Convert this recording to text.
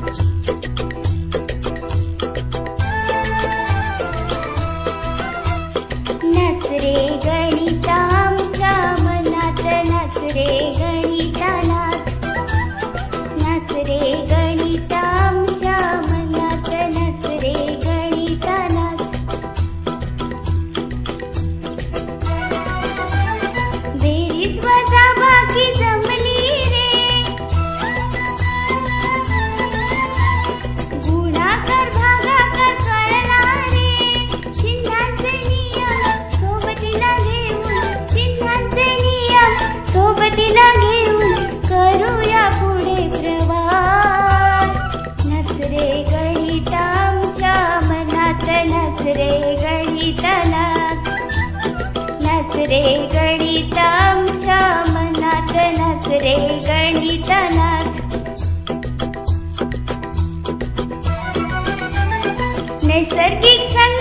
नाच रे गणिता आमच्या मनात, नाच रे गणिता नाच. नाच रे गणिता आमच्या मनात, नाच रे गणिता नाच. बेरीज वजाबाकी जमली रे, गुणाकार भागाकार कळला रे. चिन्हांचे नियम सोबतीला घेऊन, चिन्हांचे नियम सोबतीला घेऊन करूया पुढे प्रवास. नाच रे गणिता आमच्या मनात, नाच रे गणिता नाच. नाच रे गणिता आमच्या मनात, नाच रे गणिता नाच. नैसर्गिक छंद